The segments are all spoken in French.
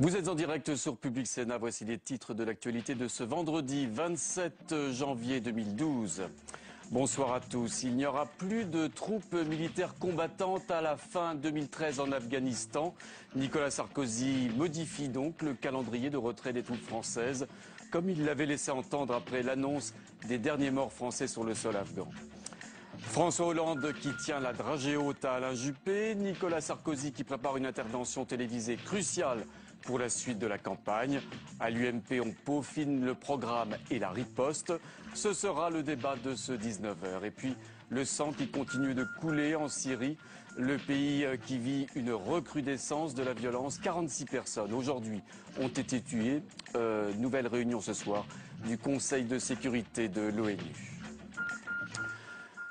Vous êtes en direct sur Public Sénat. Voici les titres de l'actualité de ce vendredi 27 janvier 2012. Bonsoir à tous. Il n'y aura plus de troupes militaires combattantes à la fin 2013 en Afghanistan. Nicolas Sarkozy modifie donc le calendrier de retrait des troupes françaises, comme il l'avait laissé entendre après l'annonce des derniers morts français sur le sol afghan. François Hollande qui tient la dragée haute à Alain Juppé, Nicolas Sarkozy qui prépare une intervention télévisée cruciale pour la suite de la campagne. À l'UMP, on peaufine le programme et la riposte. Ce sera le débat de ce 19h. Et puis, le sang qui continue de couler en Syrie, le pays qui vit une recrudescence de la violence. 46 personnes aujourd'hui ont été tuées. Nouvelle réunion ce soir du Conseil de sécurité de l'ONU.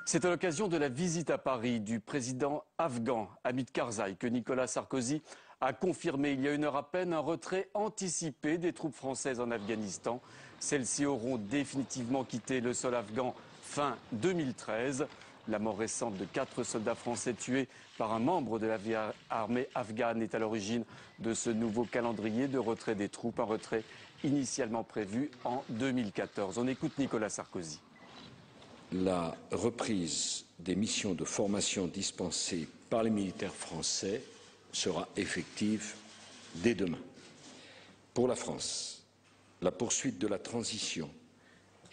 C'est à l'occasion de la visite à Paris du président afghan Hamid Karzai que Nicolas Sarkozy a confirmé il y a une heure à peine un retrait anticipé des troupes françaises en Afghanistan. Celles-ci auront définitivement quitté le sol afghan fin 2013. La mort récente de 4 soldats français tués par un membre de l'armée afghane est à l'origine de ce nouveau calendrier de retrait des troupes, un retrait initialement prévu en 2014. On écoute Nicolas Sarkozy. La reprise des missions de formation dispensées par les militaires français sera effective dès demain. Pour la France, la poursuite de la transition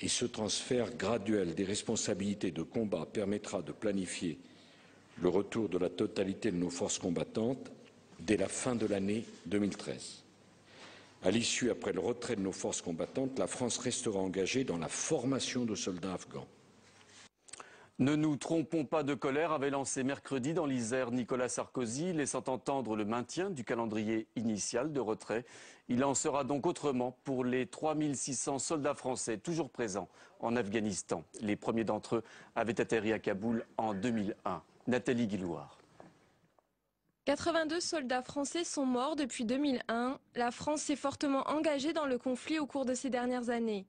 et ce transfert graduel des responsabilités de combat permettra de planifier le retour de la totalité de nos forces combattantes dès la fin de l'année 2013. À l'issue, après le retrait de nos forces combattantes, la France restera engagée dans la formation de soldats afghans. Ne nous trompons pas de colère, avait lancé mercredi dans l'Isère Nicolas Sarkozy, laissant entendre le maintien du calendrier initial de retrait. Il en sera donc autrement pour les 3600 soldats français toujours présents en Afghanistan. Les premiers d'entre eux avaient atterri à Kaboul en 2001. Nathalie Guillouard. 82 soldats français sont morts depuis 2001. La France s'est fortement engagée dans le conflit au cours de ces dernières années.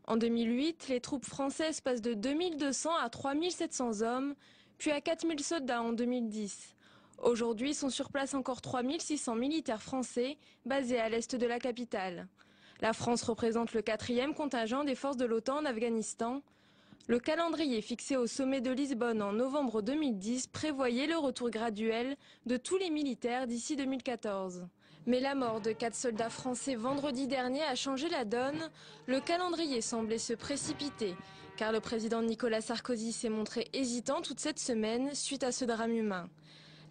En 2008, les troupes françaises passent de 2200 à 3700 hommes, puis à 4000 soldats en 2010. Aujourd'hui, sont sur place encore 3600 militaires français basés à l'est de la capitale. La France représente le 4e contingent des forces de l'OTAN en Afghanistan. Le calendrier fixé au sommet de Lisbonne en novembre 2010 prévoyait le retour graduel de tous les militaires d'ici 2014. Mais la mort de 4 soldats français vendredi dernier a changé la donne. Le calendrier semblait se précipiter, car le président Nicolas Sarkozy s'est montré hésitant toute cette semaine suite à ce drame humain.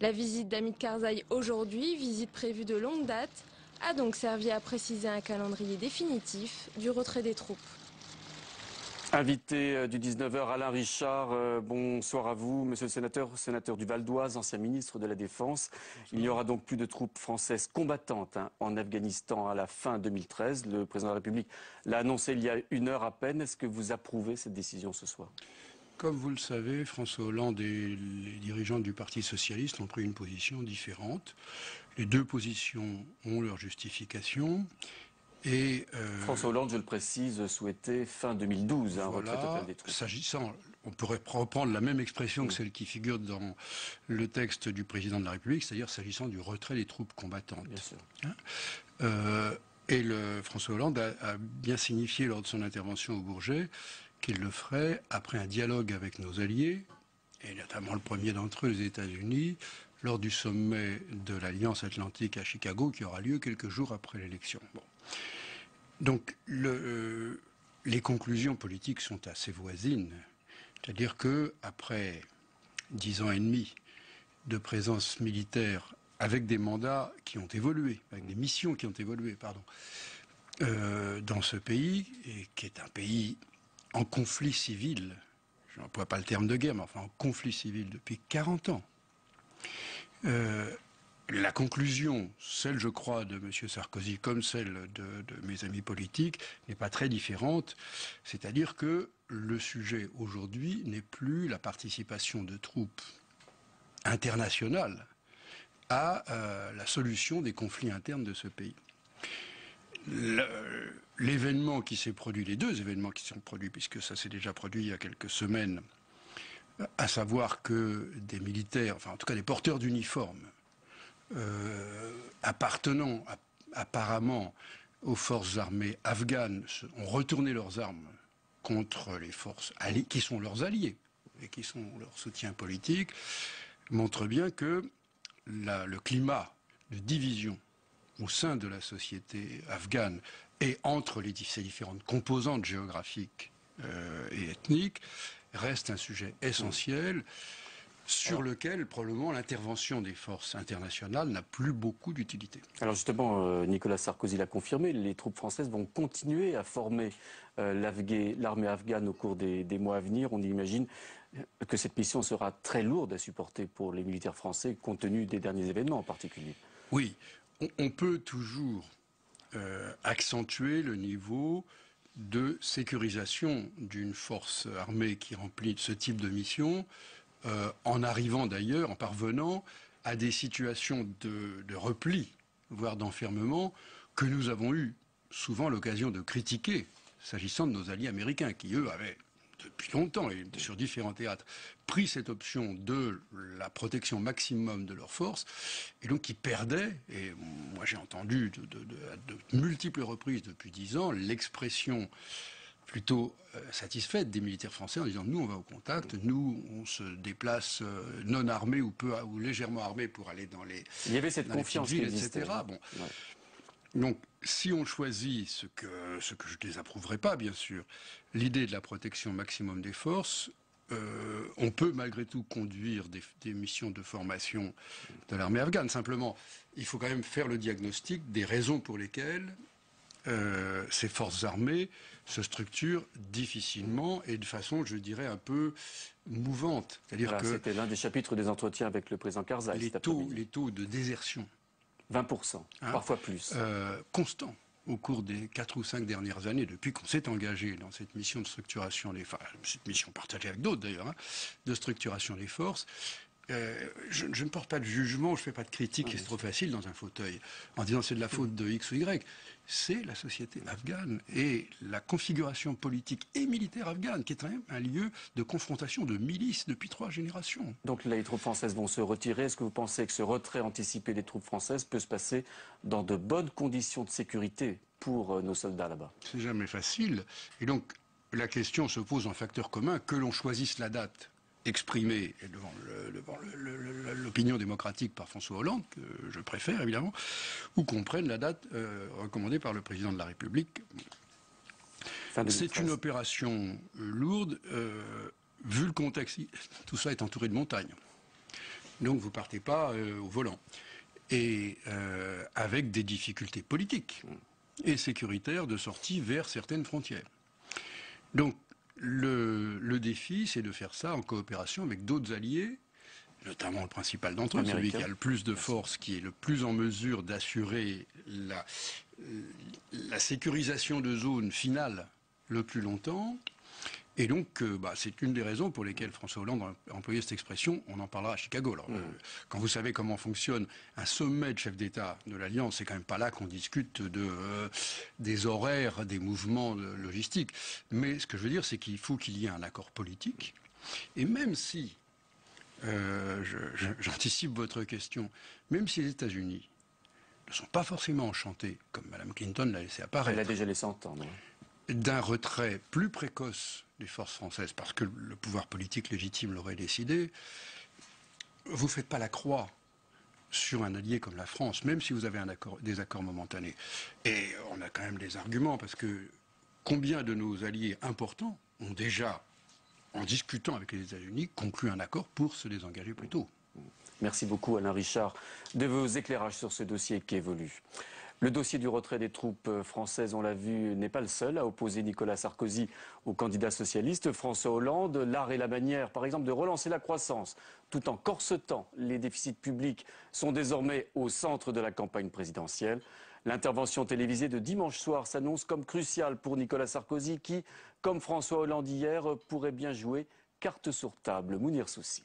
La visite d'Hamid Karzai aujourd'hui, visite prévue de longue date, a donc servi à préciser un calendrier définitif du retrait des troupes. Invité du 19h, Alain Richard, bonsoir à vous, monsieur le sénateur du Val d'Oise, ancien ministre de la Défense. Il n'y aura donc plus de troupes françaises combattantes en Afghanistan à la fin 2013. Le président de la République l'a annoncé il y a une heure à peine. Est-ce que vous approuvez cette décision ce soir ? Comme vous le savez, François Hollande et les dirigeants du Parti socialiste ont pris une position différente. Les deux positions ont leur justification. Et François Hollande, je le précise, souhaitait fin 2012 un retrait total des troupes. S'agissant, on pourrait reprendre la même expression que celle qui figure dans le texte du président de la République, c'est-à-dire s'agissant du retrait des troupes combattantes. Bien sûr. Et François Hollande a bien signifié lors de son intervention au Bourget qu'il le ferait après un dialogue avec nos alliés, et notamment le premier d'entre eux, les États-Unis, lors du sommet de l'Alliance Atlantique à Chicago, qui aura lieu quelques jours après l'élection. Bon. Donc, les conclusions politiques sont assez voisines. C'est-à-dire que après 10 ans et demi de présence militaire avec des mandats qui ont évolué, avec des missions qui ont évolué, dans ce pays, et qui est un pays en conflit civil, je n'emploie pas le terme de guerre, mais enfin en conflit civil depuis 40 ans. La conclusion, celle je crois de M. Sarkozy comme celle de mes amis politiques, n'est pas très différente. C'est-à-dire que le sujet aujourd'hui n'est plus la participation de troupes internationales à la solution des conflits internes de ce pays. L'événement qui s'est produit, les deux événements qui se sont produits, puisque ça s'est déjà produit il y a quelques semaines, à savoir que des militaires, enfin en tout cas des porteurs d'uniformes, appartenant apparemment aux forces armées afghanes ont retourné leurs armes contre les forces alliées, qui sont leurs alliés et qui sont leur soutien politique, montre bien que le climat de division au sein de la société afghane et entre ces différentes composantes géographiques et ethniques reste un sujet essentiel sur lequel probablement l'intervention des forces internationales n'a plus beaucoup d'utilité. Alors justement, Nicolas Sarkozy l'a confirmé, les troupes françaises vont continuer à former l'armée afghane au cours des mois à venir. On imagine que cette mission sera très lourde à supporter pour les militaires français, compte tenu des derniers événements en particulier. Oui, on peut toujours accentuer le niveau de sécurisation d'une force armée qui remplit ce type de mission, en arrivant d'ailleurs, en parvenant à des situations de repli, voire d'enfermement, que nous avons eu souvent l'occasion de critiquer, s'agissant de nos alliés américains, qui eux avaient, depuis longtemps et sur différents théâtres, pris cette option de la protection maximum de leurs forces, et donc qui perdaient, et moi j'ai entendu de multiples reprises depuis 10 ans, l'expression plutôt satisfaite des militaires français en disant nous on va au contact, nous on se déplace non armés ou légèrement armés pour aller dans les il y avait cette confiance qui existait, etc. Bon. Ouais. Donc si on choisit ce que je ne désapprouverai pas bien sûr, l'idée de la protection maximum des forces, on peut malgré tout conduire des missions de formation de l'armée afghane. Simplement, il faut quand même faire le diagnostic des raisons pour lesquelles ces forces armées se structurent difficilement et de façon, je dirais, un peu mouvante. C'est-à-dire que c'était l'un des chapitres des entretiens avec le président Karzai. Les taux de désertion, 20%, parfois plus, constants au cours des 4 ou 5 dernières années, depuis qu'on s'est engagé dans cette mission de structuration cette mission partagée avec d'autres d'ailleurs, de structuration des forces. Je ne porte pas de jugement, je ne fais pas de critique, c'est trop facile dans un fauteuil, en disant c'est de la faute de X ou Y. C'est la société afghane et la configuration politique et militaire afghane, qui est quand même un lieu de confrontation de milices depuis 3 générations. Donc là, les troupes françaises vont se retirer. Est-ce que vous pensez que ce retrait anticipé des troupes françaises peut se passer dans de bonnes conditions de sécurité pour nos soldats là-bas? C'est jamais facile. Et donc, la question se pose en facteur commun, que l'on choisisse la date exprimée devant l'opinion démocratique par François Hollande, que je préfère évidemment, ou qu'on prenne la date recommandée par le président de la République. C'est une opération lourde, vu le contexte. Tout ça est entouré de montagnes. Donc vous ne partez pas au volant. Et avec des difficultés politiques et sécuritaires de sortie vers certaines frontières. Donc, le défi, c'est de faire ça en coopération avec d'autres alliés, notamment le principal d'entre eux, celui qui a le plus de force, qui est le plus en mesure d'assurer la sécurisation de zones finales le plus longtemps. Et donc, c'est une des raisons pour lesquelles François Hollande a employé cette expression, on en parlera à Chicago. Alors, quand vous savez comment fonctionne un sommet de chefs d'État de l'Alliance, c'est quand même pas là qu'on discute des horaires, des mouvements logistiques. Mais ce que je veux dire, c'est qu'il faut qu'il y ait un accord politique. Et même si, j'anticipe votre question, même si les États-Unis ne sont pas forcément enchantés, comme Mme Clinton l'a laissé apparaître, elle a déjà laissé entendre, d'un retrait plus précoce des forces françaises, parce que le pouvoir politique légitime l'aurait décidé, vous ne faites pas la croix sur un allié comme la France, même si vous avez des accords momentanés. Et on a quand même des arguments, parce que combien de nos alliés importants ont déjà, en discutant avec les États-Unis, conclu un accord pour se désengager plus tôt. Merci beaucoup Alain Richard de vos éclairages sur ce dossier qui évolue. Le dossier du retrait des troupes françaises, on l'a vu, n'est pas le seul à opposer Nicolas Sarkozy au candidat socialiste François Hollande. L'art et la manière, par exemple, de relancer la croissance, tout en corsetant les déficits publics, sont désormais au centre de la campagne présidentielle. L'intervention télévisée de dimanche soir s'annonce comme cruciale pour Nicolas Sarkozy qui, comme François Hollande hier, pourrait bien jouer carte sur table. Mounir Soussi.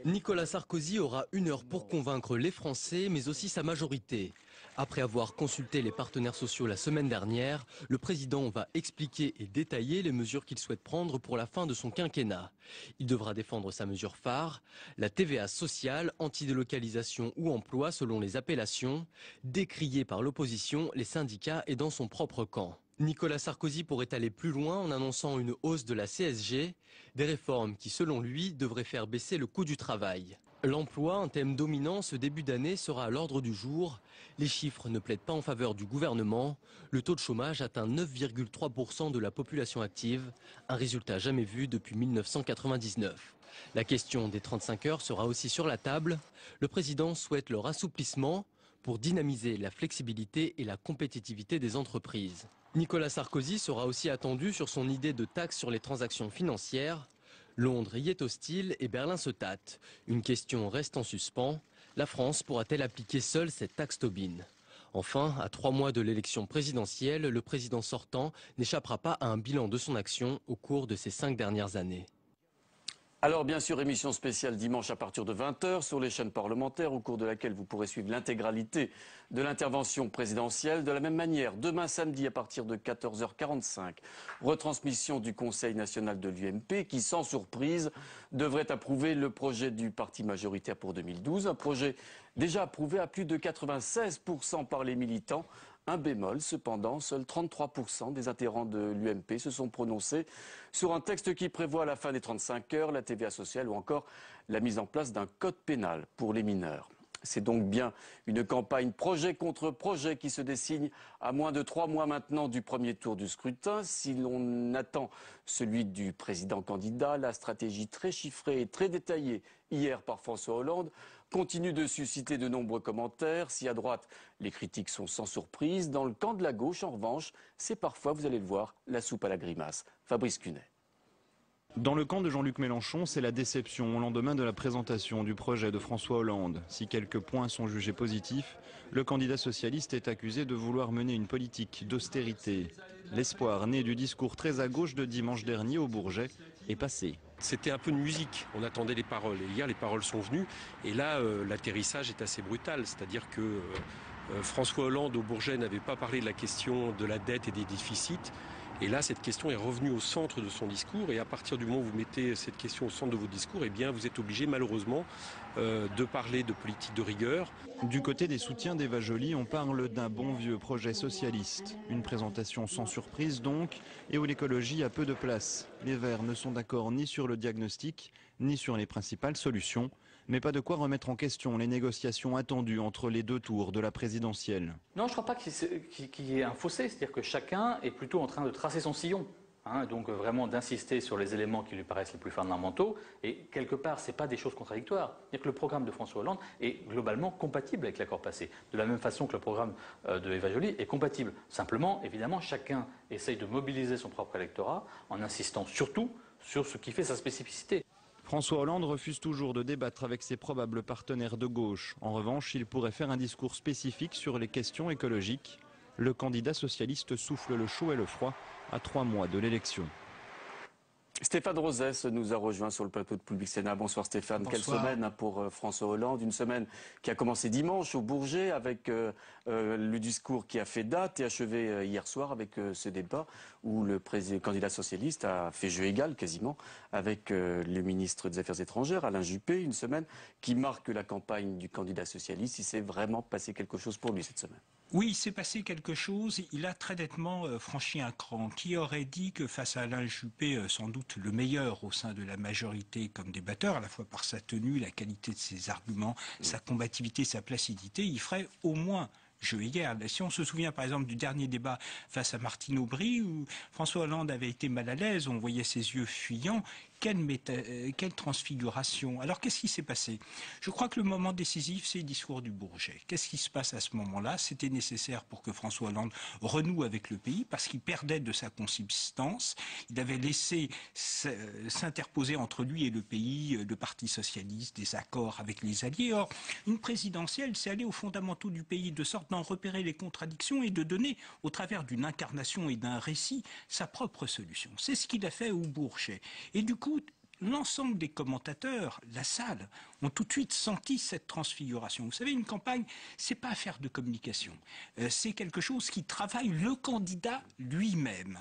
Nicolas Sarkozy aura 1 heure pour convaincre les Français, mais aussi sa majorité. Après avoir consulté les partenaires sociaux la semaine dernière, le président va expliquer et détailler les mesures qu'il souhaite prendre pour la fin de son quinquennat. Il devra défendre sa mesure phare, la TVA sociale, antidélocalisation ou emploi selon les appellations, décriée par l'opposition, les syndicats et dans son propre camp. Nicolas Sarkozy pourrait aller plus loin en annonçant une hausse de la CSG, des réformes qui, selon lui, devraient faire baisser le coût du travail. L'emploi, un thème dominant ce début d'année, sera à l'ordre du jour. Les chiffres ne plaident pas en faveur du gouvernement. Le taux de chômage atteint 9,3% de la population active, un résultat jamais vu depuis 1999. La question des 35 heures sera aussi sur la table. Le président souhaite leur assouplissement pour dynamiser la flexibilité et la compétitivité des entreprises. Nicolas Sarkozy sera aussi attendu sur son idée de taxe sur les transactions financières. Londres y est hostile et Berlin se tâte. Une question reste en suspens. La France pourra-t-elle appliquer seule cette taxe Tobin ? Enfin, à 3 mois de l'élection présidentielle, le président sortant n'échappera pas à un bilan de son action au cours de ces 5 dernières années. Alors bien sûr, émission spéciale dimanche à partir de 20h sur les chaînes parlementaires au cours de laquelle vous pourrez suivre l'intégralité de l'intervention présidentielle. De la même manière, demain samedi à partir de 14h45, retransmission du Conseil national de l'UMP qui, sans surprise, devrait approuver le projet du parti majoritaire pour 2012. Un projet déjà approuvé à plus de 96% par les militants. Un bémol, cependant, seuls 33% des adhérents de l'UMP se sont prononcés sur un texte qui prévoit la fin des 35 heures, la TVA sociale ou encore la mise en place d'un code pénal pour les mineurs. C'est donc bien une campagne projet contre projet qui se dessine à moins de 3 mois maintenant du premier tour du scrutin. Si l'on attend celui du président candidat, la stratégie très chiffrée et très détaillée hier par François Hollande continue de susciter de nombreux commentaires. Si à droite, les critiques sont sans surprise, dans le camp de la gauche, en revanche, c'est parfois, vous allez le voir, la soupe à la grimace. Fabrice Cunet. Dans le camp de Jean-Luc Mélenchon, c'est la déception au lendemain de la présentation du projet de François Hollande. Si quelques points sont jugés positifs, le candidat socialiste est accusé de vouloir mener une politique d'austérité. L'espoir né du discours très à gauche de dimanche dernier au Bourget est passé. C'était un peu de musique, on attendait les paroles. Et hier, les paroles sont venues. Et là, l'atterrissage est assez brutal. C'est-à-dire que François Hollande au Bourget n'avait pas parlé de la question de la dette et des déficits. Et là, cette question est revenue au centre de son discours. Et à partir du moment où vous mettez cette question au centre de votre discours, eh bien, vous êtes obligé, malheureusement, de parler de politique de rigueur. Du côté des soutiens d'Eva Joly, on parle d'un bon vieux projet socialiste. Une présentation sans surprise donc, et où l'écologie a peu de place. Les Verts ne sont d'accord ni sur le diagnostic, ni sur les principales solutions. Mais pas de quoi remettre en question les négociations attendues entre les 2 tours de la présidentielle. Non, je ne crois pas qu'il y ait un fossé, c'est-à-dire que chacun est plutôt en train de tracer son sillon. Donc vraiment d'insister sur les éléments qui lui paraissent les plus fondamentaux. Et quelque part, ce n'est pas des choses contradictoires. C'est-à-dire que le programme de François Hollande est globalement compatible avec l'accord passé. De la même façon que le programme de Eva Joly est compatible. Simplement, évidemment, chacun essaye de mobiliser son propre électorat en insistant surtout sur ce qui fait sa spécificité. François Hollande refuse toujours de débattre avec ses probables partenaires de gauche. En revanche, il pourrait faire un discours spécifique sur les questions écologiques. Le candidat socialiste souffle le chaud et le froid à 3 mois de l'élection. Stéphane Rosès nous a rejoint sur le plateau de Public Sénat. Bonsoir Stéphane. Bonsoir. Quelle semaine pour François Hollande. Une semaine qui a commencé dimanche au Bourget avec le discours qui a fait date et achevé hier soir avec ce débat où le candidat socialiste a fait jeu égal quasiment avec le ministre des Affaires étrangères, Alain Juppé. Une semaine qui marque la campagne du candidat socialiste. Il s'est vraiment passé quelque chose pour lui cette semaine. Oui, il s'est passé quelque chose. Il a très nettement franchi un cran. Qui aurait dit que face à Alain Juppé, sans doute le meilleur au sein de la majorité comme débatteur, à la fois par sa tenue, la qualité de ses arguments, sa combativité, sa placidité, il ferait au moins jeu égal. Si on se souvient par exemple du dernier débat face à Martine Aubry où François Hollande avait été mal à l'aise, on voyait ses yeux fuyants. Quelle transfiguration. Alors qu'est-ce qui s'est passé? Je crois que le moment décisif, c'est le discours du Bourget. Qu'est-ce qui se passe à ce moment-là? C'était nécessaire pour que François Hollande renoue avec le pays parce qu'il perdait de sa consistance. Il avait laissé s'interposer entre lui et le pays le Parti socialiste, des accords avec les alliés. Or, une présidentielle, c'est aller aux fondamentaux du pays, de sorte d'en repérer les contradictions et de donner, au travers d'une incarnation et d'un récit, sa propre solution. C'est ce qu'il a fait au Bourget. Et du coup, l'ensemble des commentateurs, la salle, ont tout de suite senti cette transfiguration. Vous savez, une campagne, c'est pas affaire de communication. C'est quelque chose qui travaille le candidat lui-même.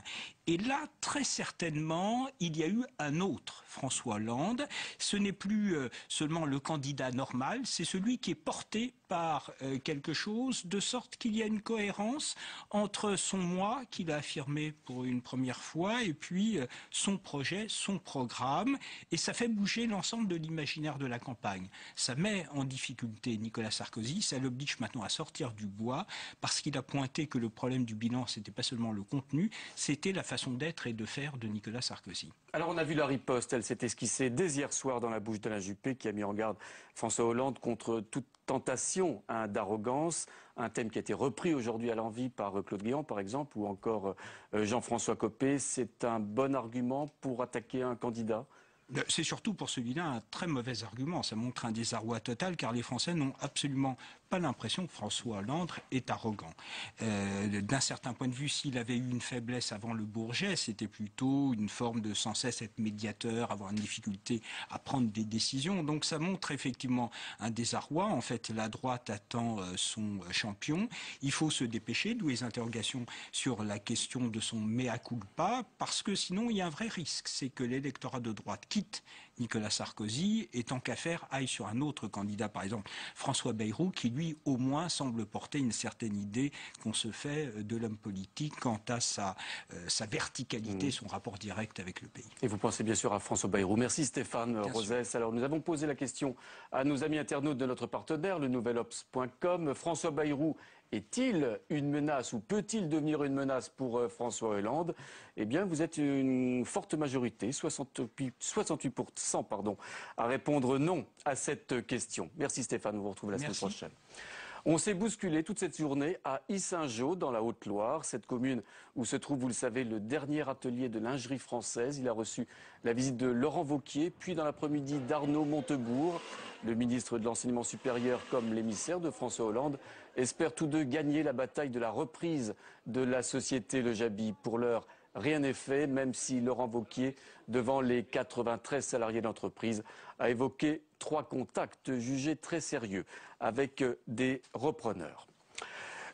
Et là, très certainement, il y a eu un autre François Hollande. Ce n'est plus seulement le candidat normal, c'est celui qui est porté par quelque chose, de sorte qu'il y a une cohérence entre son moi, qu'il a affirmé pour une première fois, et puis son projet, son programme, et ça fait bouger l'ensemble de l'imaginaire de la campagne. Ça met en difficulté Nicolas Sarkozy, ça l'oblige maintenant à sortir du bois, parce qu'il a pointé que le problème du bilan, c'était pas seulement le contenu, c'était la façon d'être et de faire de Nicolas Sarkozy. Alors on a vu la riposte, elle s'est esquissée dès hier soir dans la bouche d'Alain Juppé, qui a mis en garde François Hollande contre toute tentation d'arrogance, un thème qui a été repris aujourd'hui à l'envi par Claude Guéant par exemple, ou encore Jean-François Copé. C'est un bon argument pour attaquer un candidat ? C'est surtout pour celui-là un très mauvais argument. Ça montre un désarroi total car les Français n'ont absolument pas l'impression que François Hollande est arrogant. D'un certain point de vue, s'il avait eu une faiblesse avant le Bourget, c'était plutôt une forme de sans cesse être médiateur, avoir une difficulté à prendre des décisions. Donc ça montre effectivement un désarroi. En fait, la droite attend son champion. Il faut se dépêcher, d'où les interrogations sur la question de son mea culpa, parce que sinon il y a un vrai risque, c'est que l'électorat de droite quitte Nicolas Sarkozy et tant qu'à faire aille sur un autre candidat, par exemple François Bayrou, qui lui au moins semble porter une certaine idée qu'on se fait de l'homme politique quant à sa verticalité, son rapport direct avec le pays. Et vous pensez bien sûr à François Bayrou. Merci Stéphane Rosès. Alors nous avons posé la question à nos amis internautes de notre partenaire, le nouvelobs.com. François Bayrou est-il une menace ou peut-il devenir une menace pour François Hollande? Eh bien, vous êtes une forte majorité, 68% à répondre non à cette question. Merci Stéphane, on vous retrouve la semaine prochaine. On s'est bousculé toute cette journée à Yssingeaux, dans la Haute-Loire, cette commune où se trouve, vous le savez, le dernier atelier de lingerie française. Il a reçu la visite de Laurent Wauquiez, puis dans l'après-midi d'Arnaud Montebourg. Le ministre de l'Enseignement supérieur comme l'émissaire de François Hollande espèrent tous deux gagner la bataille de la reprise de la société Le Jabi. Pour l'heure, rien n'est fait, même si Laurent Wauquiez, devant les 93 salariés d'entreprise, a évoqué 3 contacts jugés très sérieux avec des repreneurs.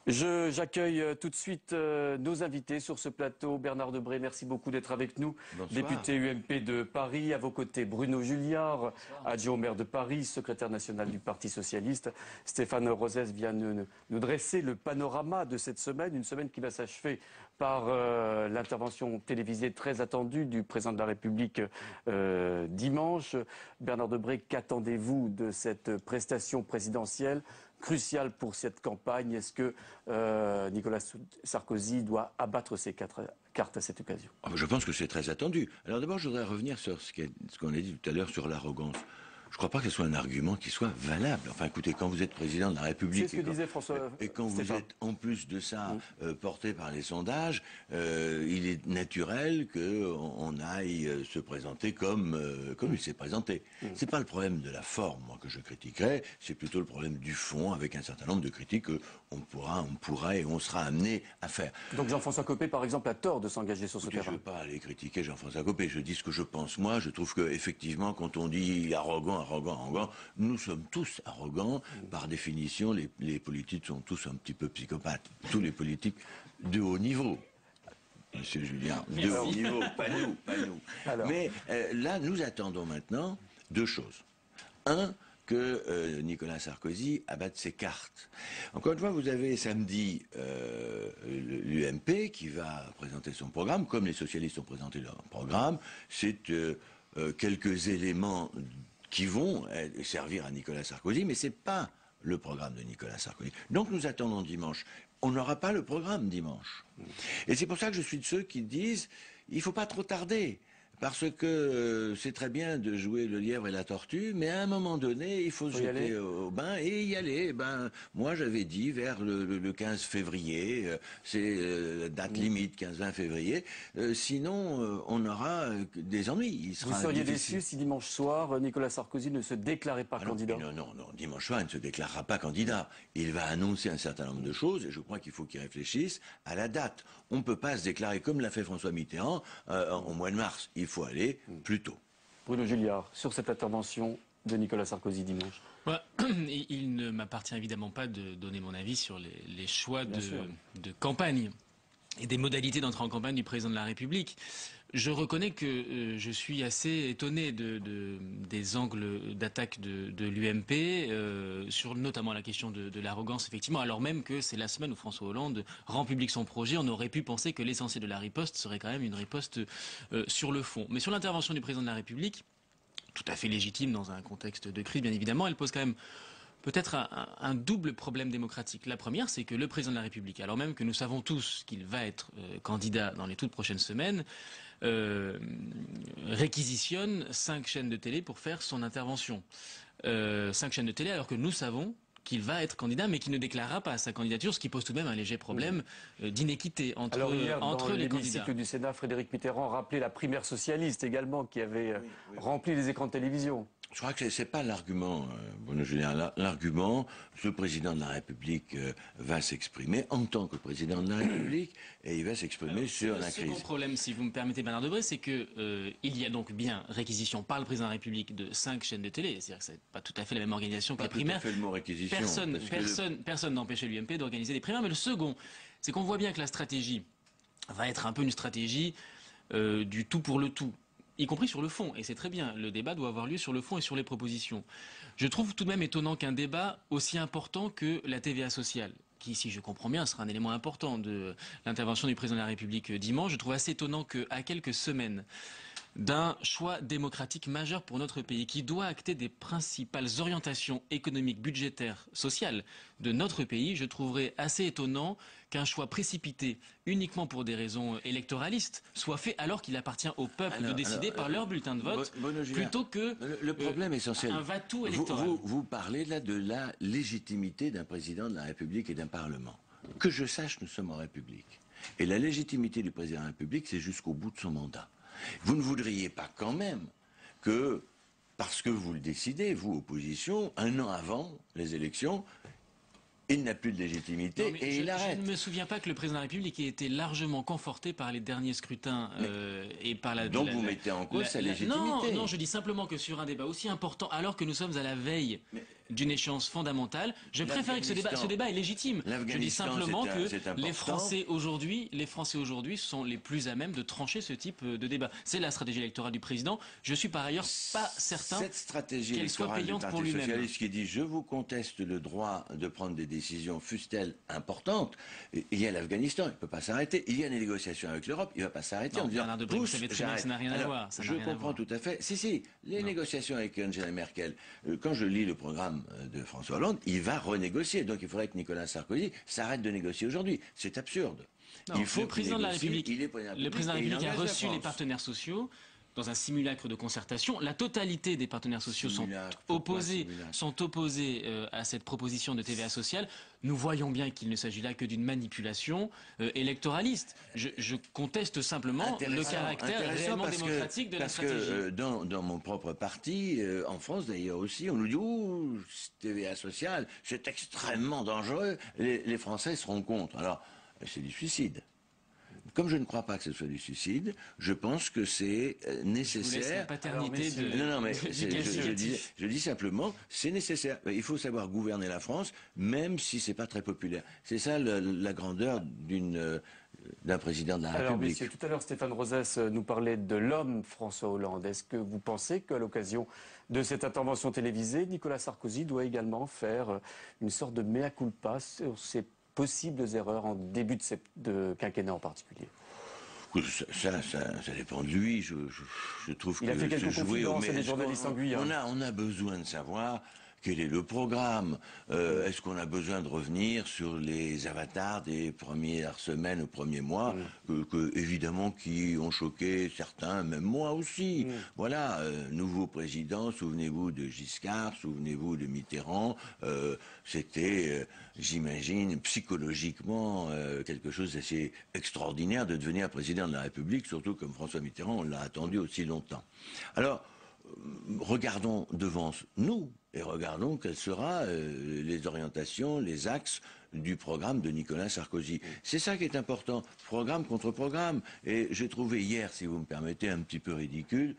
J'accueille tout de suite nos invités sur ce plateau. Bernard Debré, merci beaucoup d'être avec nous. Bonsoir. Député UMP de Paris. À vos côtés, Bruno Julliard, adjoint au maire de Paris, secrétaire national du Parti socialiste. Stéphane Rosès vient nous dresser le panorama de cette semaine, une semaine qui va s'achever par l'intervention télévisée très attendue du président de la République dimanche. Bernard Debré, qu'attendez-vous de cette prestation présidentielle crucial pour cette campagne? Est-ce que Nicolas Sarkozy doit abattre ses 4 cartes à cette occasion? Je pense que c'est très attendu. Alors d'abord, je voudrais revenir sur ce qu'on a dit tout à l'heure sur l'arrogance. Je ne crois pas que ce soit un argument qui soit valable. Enfin, écoutez, quand vous êtes président de la République et quand vous êtes en plus de ça porté par les sondages, il est naturel qu'on aille se présenter comme il s'est présenté. C'est pas le problème de la forme, moi, que je critiquerais, c'est plutôt le problème du fond, avec un certain nombre de critiques qu'on pourra et on sera amené à faire. Donc Jean-François Copé, par exemple, a tort de s'engager sur ce terrain. Je ne veux pas aller critiquer Jean-François Copé, je dis ce que je pense moi. Je trouve qu'effectivement, quand on dit arrogant, nous sommes tous arrogants. Par définition, les politiques sont tous un petit peu psychopathes. Tous les politiques de haut niveau. Monsieur Julien, de haut niveau, pas nous. Alors. Mais là, nous attendons maintenant 2 choses. Un, que Nicolas Sarkozy abatte ses cartes. Encore une fois, vous avez samedi l'UMP qui va présenter son programme, comme les socialistes ont présenté leur programme. C'est quelques éléments qui vont servir à Nicolas Sarkozy, mais ce n'est pas le programme de Nicolas Sarkozy. Donc nous attendons dimanche. On n'aura pas le programme dimanche. Et c'est pour ça que je suis de ceux qui disent il ne faut pas trop tarder. Parce que c'est très bien de jouer le lièvre et la tortue, mais à un moment donné, il faut se jeter au bain et y aller. Moi, j'avais dit vers le 15 février, c'est la date limite, 15-20 février. Sinon, on aura des ennuis. Vous seriez déçu si dimanche soir, Nicolas Sarkozy ne se déclarait pas candidat? Non. Dimanche soir, il ne se déclarera pas candidat. Il va annoncer un certain nombre de choses et je crois qu'il faut qu'il réfléchisse à la date. On ne peut pas se déclarer comme l'a fait François Mitterrand au mois de mars. Il faut aller plus tôt. Bruno Julliard, sur cette intervention de Nicolas Sarkozy dimanche. Il ne m'appartient évidemment pas de donner mon avis sur les choix de campagne et des modalités d'entrée en campagne du président de la République. Je reconnais que je suis assez étonné des angles d'attaque de l'UMP, sur notamment la question de l'arrogance, effectivement, alors même que c'est la semaine où François Hollande rend public son projet. On aurait pu penser que l'essentiel de la riposte serait quand même une riposte sur le fond. Mais sur l'intervention du président de la République, tout à fait légitime dans un contexte de crise, bien évidemment, elle pose quand même peut-être un double problème démocratique. La première, c'est que le président de la République, alors même que nous savons tous qu'il va être candidat dans les toutes prochaines semaines, réquisitionne 5 chaînes de télé pour faire son intervention. 5 chaînes de télé, alors que nous savons qu'il va être candidat, mais qui ne déclarera pas sa candidature, ce qui pose tout de même un léger problème d'inéquité entre les candidats. Alors hier, dans l'hémicycle du Sénat, Frédéric Mitterrand rappelait la primaire socialiste également, qui avait rempli les écrans de télévision. Je crois que c'est pas l'argument, Bruno Julliard. L'argument, le président de la République va s'exprimer en tant que président de la République et il va s'exprimer sur la crise. Le second problème, si vous me permettez, Bernard Debré, c'est que il y a donc bien réquisition par le président de la République de 5 chaînes de télé. C'est-à-dire que c'est pas tout à fait la même organisation que la primaire. Pas tout à fait le mot réquisition. Personne n'empêchait l'UMP d'organiser des primaires. Mais le second, c'est qu'on voit bien que la stratégie va être un peu une stratégie du tout pour le tout, y compris sur le fond, et c'est très bien, le débat doit avoir lieu sur le fond et sur les propositions. Je trouve tout de même étonnant qu'un débat aussi important que la TVA sociale, qui, si je comprends bien, sera un élément important de l'intervention du président de la République dimanche, je trouve assez étonnant qu'à quelques semaines d'un choix démocratique majeur pour notre pays, qui doit acter des principales orientations économiques, budgétaires, sociales de notre pays, je trouverais assez étonnant qu'un choix précipité uniquement pour des raisons électoralistes soit fait alors qu'il appartient au peuple de décider par leur bulletin de vote, plutôt que le problème essentiel. Un va-tout électoral. Vous parlez là de la légitimité d'un président de la République et d'un Parlement. Que je sache, nous sommes en République. Et la légitimité du président de la République, c'est jusqu'au bout de son mandat. Vous ne voudriez pas quand même que, parce que vous le décidez, vous, opposition, 1 an avant les élections, il n'a plus de légitimité et il arrête. Je ne me souviens pas que le président de la République ait été largement conforté par les derniers scrutins et par la... Donc vous mettez en cause sa légitimité. Non, je dis simplement que sur un débat aussi important, alors que nous sommes à la veille d'une échéance fondamentale, je préfère que ce débat est légitime. Je dis simplement que les Français aujourd'hui sont les plus à même de trancher ce type de débat. C'est la stratégie électorale du président. Je suis par ailleurs pas certain qu'elle soit payante pour lui-même. Cette stratégie socialiste qui dit « je vous conteste le droit de prendre des décisions, fussent-elles importantes », il y a l'Afghanistan, il ne peut pas s'arrêter. Il y a des négociations avec l'Europe, il ne va pas s'arrêter en disant « vous savez très bien que ça n'a rien à voir. Je comprends tout à fait. Si, les négociations avec Angela Merkel, quand je lis le programme de François Hollande, il va renégocier. Donc il faudrait que Nicolas Sarkozy s'arrête de négocier aujourd'hui. C'est absurde. Le président de la République a reçu les partenaires sociaux dans un simulacre de concertation. La totalité des partenaires sociaux sont opposés à cette proposition de TVA sociale. Nous voyons bien qu'il ne s'agit là que d'une manipulation électoraliste. Je conteste simplement le caractère réellement démocratique de la stratégie. Parce que dans mon propre parti, en France d'ailleurs aussi, on nous dit « Ouh, TVA sociale, c'est extrêmement dangereux, les Français seront contre ». Alors, c'est du suicide. Comme je ne crois pas que ce soit du suicide, je pense que c'est nécessaire. Je vous laisse la paternité de... Non, mais je dis simplement, c'est nécessaire. Il faut savoir gouverner la France, même si c'est pas très populaire. C'est ça la grandeur d'un président de la République. Alors, messieurs, tout à l'heure, Stéphane Rosès nous parlait de l'homme François Hollande. Est-ce que vous pensez qu'à l'occasion de cette intervention télévisée, Nicolas Sarkozy doit également faire une sorte de mea culpa sur ses possibles erreurs en début de quinquennat en particulier? Ça dépend de lui. Je trouve il a fait quelques confidences à des journalistes en Guyane. On a besoin de savoir quel est le programme. Est-ce qu'on a besoin de revenir sur les avatars des premières semaines ou premiers mois, évidemment qui ont choqué certains, même moi aussi. Voilà, nouveau président, souvenez-vous de Giscard, souvenez-vous de Mitterrand. C'était, j'imagine, psychologiquement quelque chose d'assez extraordinaire de devenir président de la République, surtout comme François Mitterrand, on l'a attendu aussi longtemps. Alors, regardons devant nous et regardons quelles seront les orientations, les axes du programme de Nicolas Sarkozy. C'est ça qui est important, programme contre programme. Et j'ai trouvé hier, si vous me permettez, un petit peu ridicule,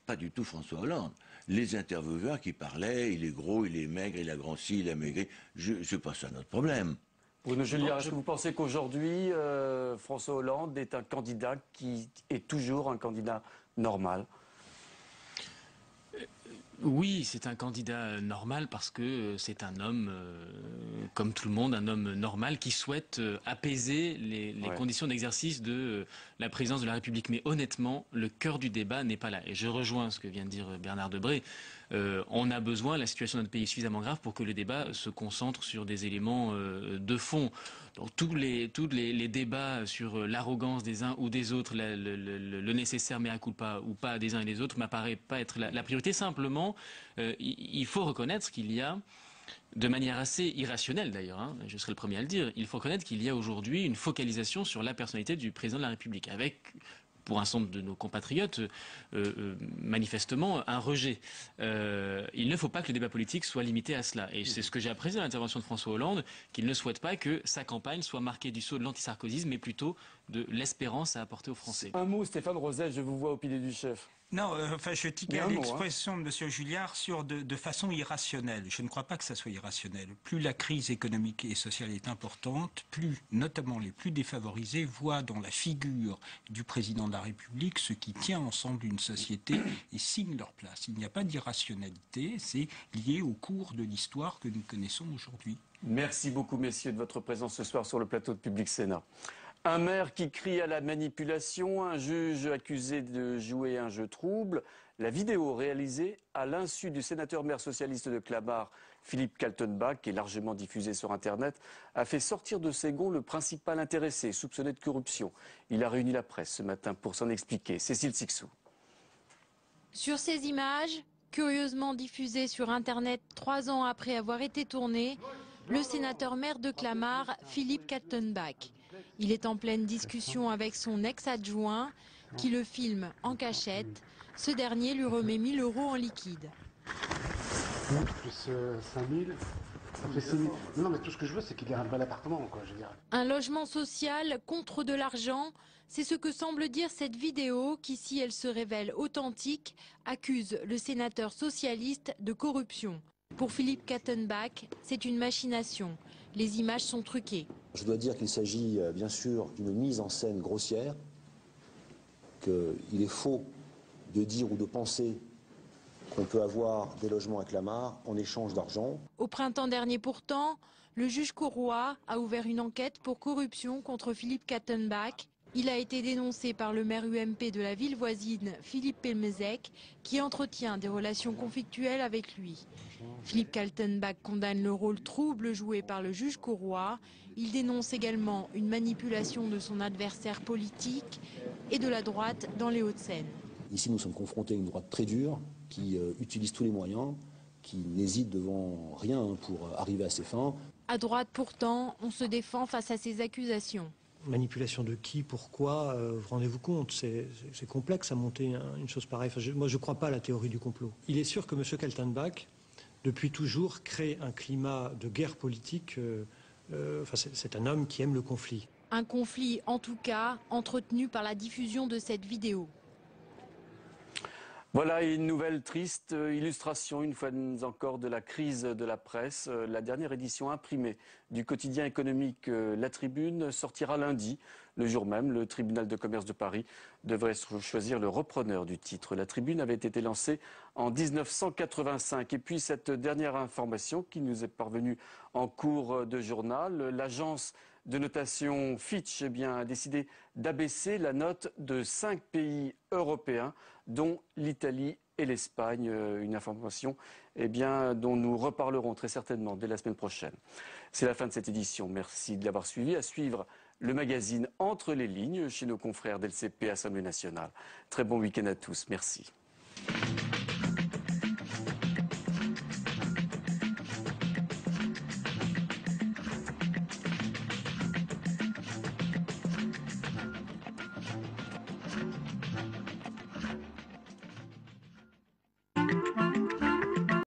pas du tout François Hollande. Les intervieweurs qui parlaient, il est gros, il est maigre, il a grossi, il a maigri, c'est pas ça notre problème. Bruno Julliard, est-ce que vous pensez qu'aujourd'hui, François Hollande est un candidat qui est toujours un candidat normal ? Oui, c'est un candidat normal parce que c'est un homme, comme tout le monde, un homme normal qui souhaite apaiser les conditions d'exercice de la présidence de la République. Mais honnêtement, le cœur du débat n'est pas là. Et je rejoins ce que vient de dire Bernard Debré. On a besoin, la situation de notre pays est suffisamment grave pour que le débat se concentre sur des éléments de fond. Donc tous les débats sur l'arrogance des uns ou des autres, le nécessaire mea culpa ou pas des uns et des autres, m'apparaît pas être la priorité. Simplement, il faut reconnaître qu'il y a, de manière assez irrationnelle d'ailleurs, hein, je serai le premier à le dire, il faut reconnaître qu'il y a aujourd'hui une focalisation sur la personnalité du président de la République, avec, pour un certain nombre de nos compatriotes, manifestement un rejet. Il ne faut pas que le débat politique soit limité à cela. Et c'est ce que j'ai apprécié dans l'intervention de François Hollande, qu'il ne souhaite pas que sa campagne soit marquée du sceau de l'antisarkozisme, mais plutôt de l'espérance à apporter aux Français. Un mot, Stéphane Rosel, je vous vois au pied du chef. Non, enfin, je tiquais à l'expression de M. Julliard sur de façon irrationnelle. Je ne crois pas que ça soit irrationnel. Plus la crise économique et sociale est importante, plus, notamment les plus défavorisés, voient dans la figure du président de la République ce qui tient ensemble une société et signent leur place. Il n'y a pas d'irrationalité, c'est lié au cours de l'histoire que nous connaissons aujourd'hui. Merci beaucoup, messieurs, de votre présence ce soir sur le plateau de Public Sénat. Un maire qui crie à la manipulation, un juge accusé de jouer un jeu trouble. La vidéo réalisée à l'insu du sénateur maire socialiste de Clamart, Philippe Kaltenbach, qui est largement diffusée sur Internet, a fait sortir de ses gonds le principal intéressé, soupçonné de corruption. Il a réuni la presse ce matin pour s'en expliquer. Cécile Sixou. Sur ces images, curieusement diffusées sur Internet 3 ans après avoir été tournées, le sénateur maire de Clamart, Philippe Kaltenbach. Il est en pleine discussion avec son ex-adjoint qui le filme en cachette. Ce dernier lui remet 1 000 € en liquide. Plus 5 000, après 6 000. Non, mais tout ce que je veux, c'est qu'il ait un bel appartement, quoi, je veux dire. Un logement social contre de l'argent, c'est ce que semble dire cette vidéo qui, si elle se révèle authentique, accuse le sénateur socialiste de corruption. Pour Philippe Kaltenbach, c'est une machination. Les images sont truquées. Je dois dire qu'il s'agit bien sûr d'une mise en scène grossière, qu'il est faux de dire ou de penser qu'on peut avoir des logements à Clamart en échange d'argent. Au printemps dernier pourtant, le juge Corroy a ouvert une enquête pour corruption contre Philippe Kaltenbach. Il a été dénoncé par le maire UMP de la ville voisine, Philippe Pelmezec, qui entretient des relations conflictuelles avec lui. Philippe Kaltenbach condamne le rôle trouble joué par le juge Corroy. Il dénonce également une manipulation de son adversaire politique et de la droite dans les Hauts-de-Seine. Ici, nous sommes confrontés à une droite très dure qui utilise tous les moyens, qui n'hésite devant rien pour arriver à ses fins. À droite pourtant, on se défend face à ces accusations. Manipulation de qui, pourquoi, vous rendez-vous compte, c'est complexe à monter une chose pareille. Enfin, moi, je ne crois pas à la théorie du complot. Il est sûr que M. Kaltenbach, depuis toujours, crée un climat de guerre politique. C'est un homme qui aime le conflit. Un conflit, en tout cas, entretenu par la diffusion de cette vidéo. Voilà une nouvelle triste illustration, une fois encore, de la crise de la presse. La dernière édition imprimée du quotidien économique La Tribune sortira lundi. Le jour même, le tribunal de commerce de Paris devrait choisir le repreneur du titre. La Tribune avait été lancée en 1985. Et puis cette dernière information qui nous est parvenue en cours de journal, l'agence de notation Fitch a décidé d'abaisser la note de 5 pays européens, dont l'Italie et l'Espagne. Une information dont nous reparlerons très certainement dès la semaine prochaine. C'est la fin de cette édition. Merci de l'avoir suivi. À suivre le magazine Entre les lignes chez nos confrères d'LCP Assemblée nationale. Très bon week-end à tous. Merci.